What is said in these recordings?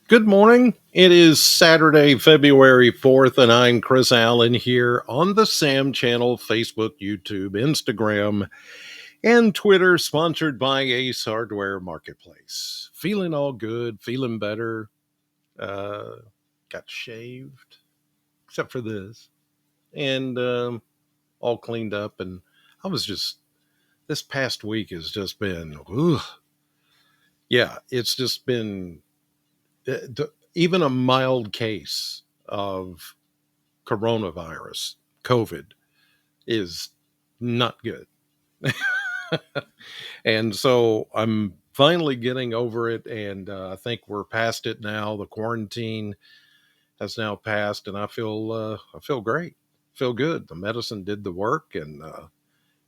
Good morning. It is Saturday, February 4th, and I'm Chris Allen here on the SAM channel, Facebook, YouTube, Instagram, and Twitter, sponsored by Ace Hardware Marketplace. Feeling all good, feeling better. Uh, got shaved, except for this, and all cleaned up. And I was just, this past week has just been, yeah, it's just been even a mild case of coronavirus, COVID, is not good. And so I'm finally getting over it. And I think we're past it now. The quarantine has now passed, and I feel great, feel good. The medicine did the work, and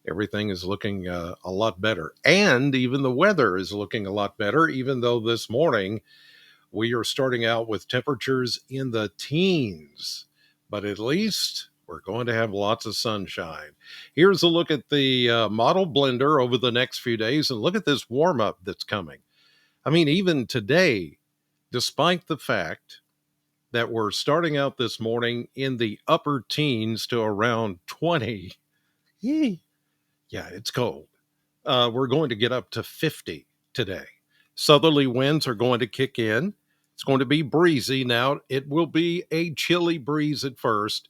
everything is looking a lot better. And even the weather is looking a lot better, even though this morning we are starting out with temperatures in the teens, but at least we're going to have lots of sunshine. Here's a look at the model blender over the next few days, and look at this warm up that's coming. I mean, even today, despite the fact that we're starting out this morning in the upper teens to around 20, yee, yeah, it's cold. We're going to get up to 50 today. Southerly winds are going to kick in. It's going to be breezy. Now, it will be a chilly breeze at first,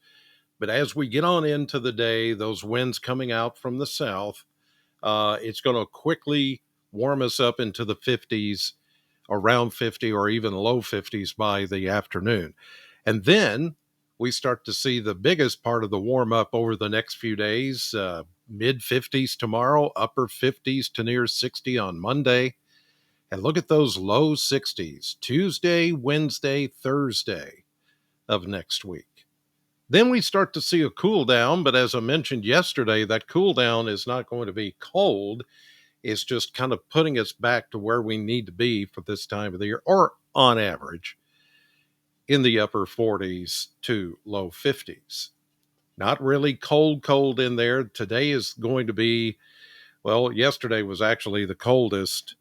but as we get on into the day, those winds coming out from the south, it's going to quickly warm us up into the 50s, around 50 or even low 50s by the afternoon. And then we start to see the biggest part of the warm up over the next few days, mid 50s tomorrow, upper 50s to near 60 on Monday. And look at those low 60s Tuesday, Wednesday, Thursday of next week. Then we start to see a cool down, but as I mentioned yesterday, that cool down is not going to be cold. It's just kind of putting us back to where we need to be for this time of the year, or on average in the upper 40s to low 50s. Not really cold in there. Today is going to be, well, yesterday was actually the coldest,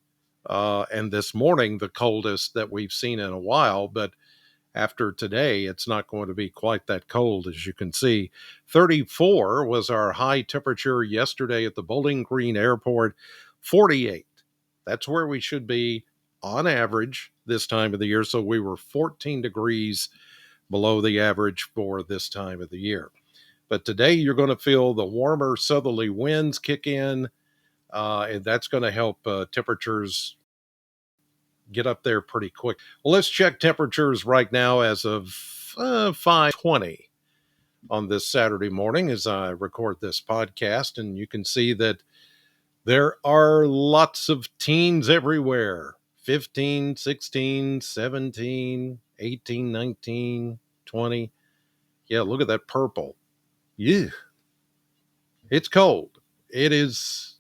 and this morning the coldest that we've seen in a while. But after today, it's not going to be quite that cold, as you can see. 34 was our high temperature yesterday at the Bowling Green Airport. 48. That's where we should be on average this time of the year. So we were 14 degrees below the average for this time of the year. But today you're going to feel the warmer southerly winds kick in, and that's going to help temperatures get up there pretty quick. Well, let's check temperatures right now as of 5:20 on this Saturday morning as I record this podcast, and you can see that there are lots of teens everywhere. 15, 16, 17, 18, 19, 20. Yeah, look at that purple. Yeah, it's cold. It is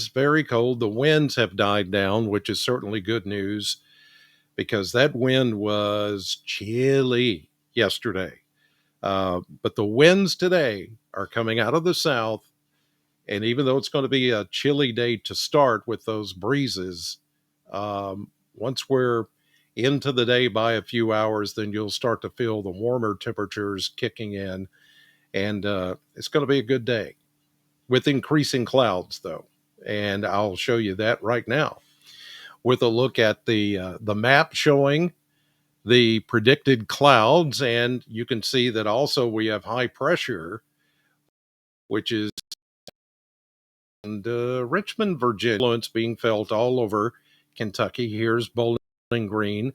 very cold. The winds have died down, which is certainly good news because that wind was chilly yesterday. But the winds today are coming out of the south. And even though it's going to be a chilly day to start with those breezes, once we're into the day by a few hours, then you'll start to feel the warmer temperatures kicking in. And it's going to be a good day with increasing clouds, though. And I'll show you that right now with a look at the map showing the predicted clouds. And you can see that also we have high pressure, which is Richmond, Virginia, influence being felt all over Kentucky. Here's Bowling Green.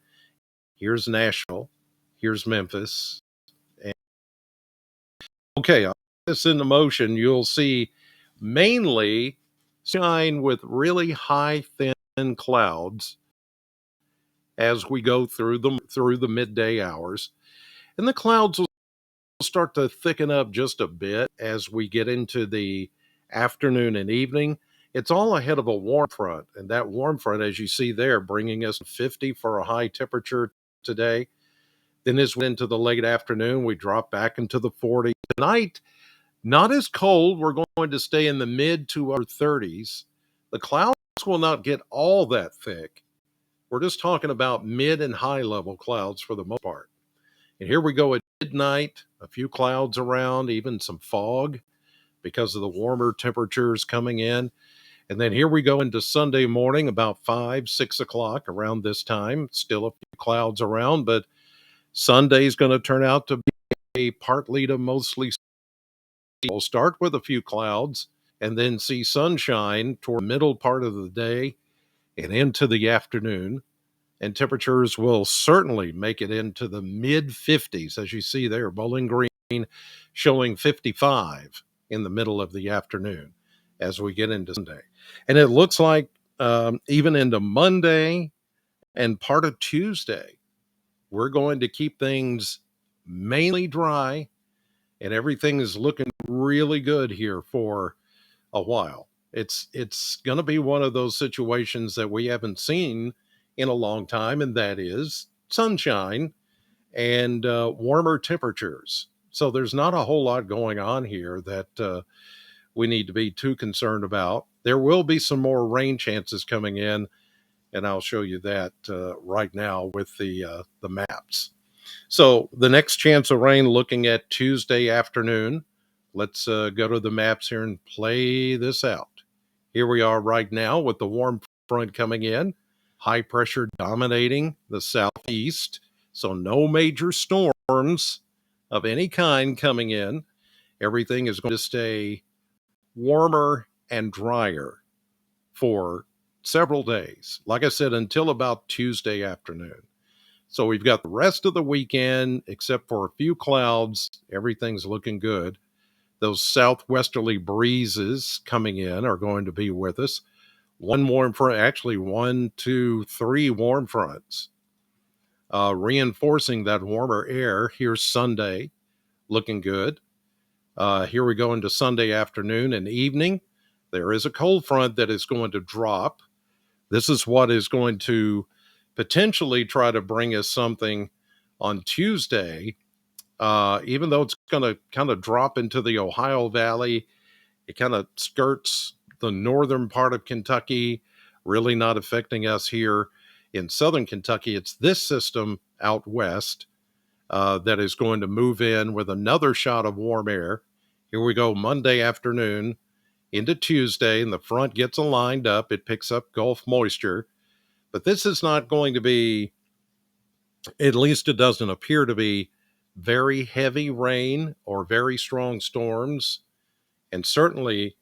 Here's Nashville. Here's Memphis. And, okay, I'll put this into motion. You'll see mainly shine with really high, thin clouds as we go through the midday hours. And the clouds will start to thicken up just a bit as we get into the afternoon and evening. It's all ahead of a warm front, and that warm front, as you see there, bringing us 50 for a high temperature today. Then as we into the late afternoon, we drop back into the 40s. Tonight, not as cold. We're going to stay in the mid to upper 30s. The clouds will not get all that thick, We're just talking about mid and high level clouds for the most part. And here we go at midnight, a few clouds around, even some fog because of the warmer temperatures coming in. And then here we go into Sunday morning, about 5, 6 o'clock around this time. Still a few clouds around, but Sunday's going to turn out to be a partly to mostly. We'll start with a few clouds and then see sunshine toward the middle part of the day and into the afternoon. And temperatures will certainly make it into the mid 50s, as you see there. Bowling Green showing 55 in the middle of the afternoon as we get into Sunday. And it looks like even into Monday and part of Tuesday, we're going to keep things mainly dry, and everything is looking really good here for a while. It's going to be one of those situations that we haven't seen in a long time, and that is sunshine and warmer temperatures. So there's not a whole lot going on here that we need to be too concerned about. There will be some more rain chances coming in, and I'll show you that right now with the maps. So the next chance of rain looking at Tuesday afternoon. Let's go to the maps here and play this out. Here we are right now with the warm front coming in, high pressure dominating the southeast. So no major storms of any kind coming in. Everything is going to stay warmer and drier for several days. Like I said, until about Tuesday afternoon. So we've got the rest of the weekend, except for a few clouds. Everything's looking good. Those southwesterly breezes coming in are going to be with us. One warm front, actually 1, 2, 3 warm fronts, reinforcing that warmer air. Here's Sunday, looking good. Here we go into Sunday afternoon and evening. There is a cold front that is going to drop. This is what is going to potentially try to bring us something on Tuesday, even though it's going to kind of drop into the Ohio Valley. It kind of skirts the northern part of Kentucky, really not affecting us here in southern Kentucky. It's this system out west that is going to move in with another shot of warm air. Here we go, Monday afternoon into Tuesday, and the front gets aligned up. It picks up Gulf moisture. But this is not going to be, at least it doesn't appear to be, very heavy rain or very strong storms. And certainly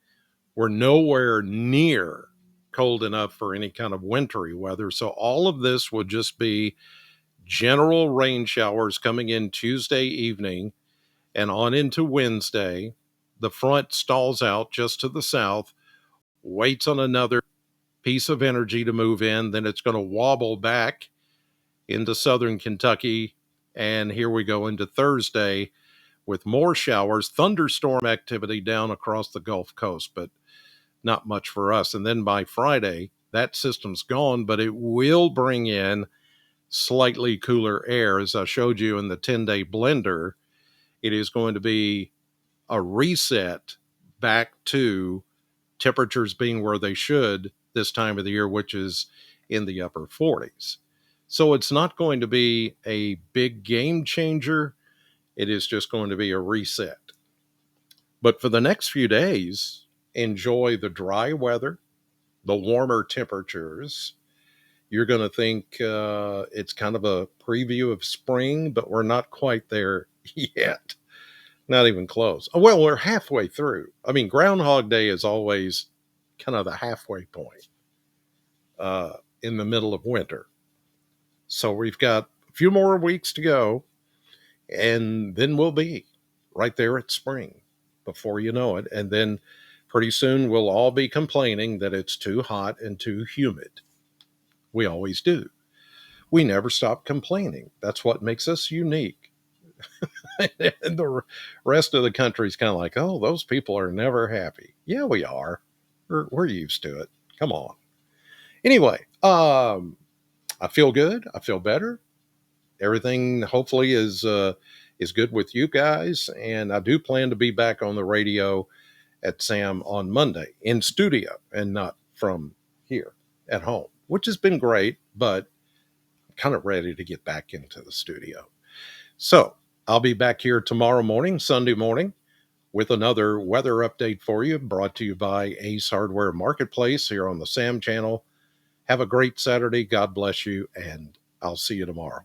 we're nowhere near cold enough for any kind of wintry weather. So all of this would just be general rain showers coming in Tuesday evening and on into Wednesday. The front stalls out just to the south, waits on another piece of energy to move in. Then it's going to wobble back into southern Kentucky. And here we go into Thursday with more showers, thunderstorm activity down across the Gulf Coast, but not much for us. And then by Friday, that system's gone, but it will bring in slightly cooler air. As I showed you in the 10-day blender, it is going to be a reset back to temperatures being where they should this time of the year, which is in the upper 40s. So it's not going to be a big game changer. It is just going to be a reset. But for the next few days, enjoy the dry weather, the warmer temperatures. You're going to think it's kind of a preview of spring, but we're not quite there yet. Not even close. Well, we're halfway through. I mean, Groundhog Day is always kind of the halfway point in the middle of winter. So we've got a few more weeks to go, and then we'll be right there at spring before you know it. And then pretty soon we'll all be complaining that it's too hot and too humid. We always do. We never stop complaining. That's what makes us unique. And the rest of the country's kind of like, oh, those people are never happy. Yeah, we are. We're used to it. Come on. Anyway, I feel good. I feel better. Everything hopefully is good with you guys, and I do plan to be back on the radio at Sam on Monday in studio and not from here at home, which has been great. But kind of ready to get back into the studio. So I'll be back here tomorrow morning, Sunday morning, with another weather update for you, brought to you by Ace Hardware Marketplace here on the Sam channel. Have a great Saturday. God bless you, and I'll see you tomorrow.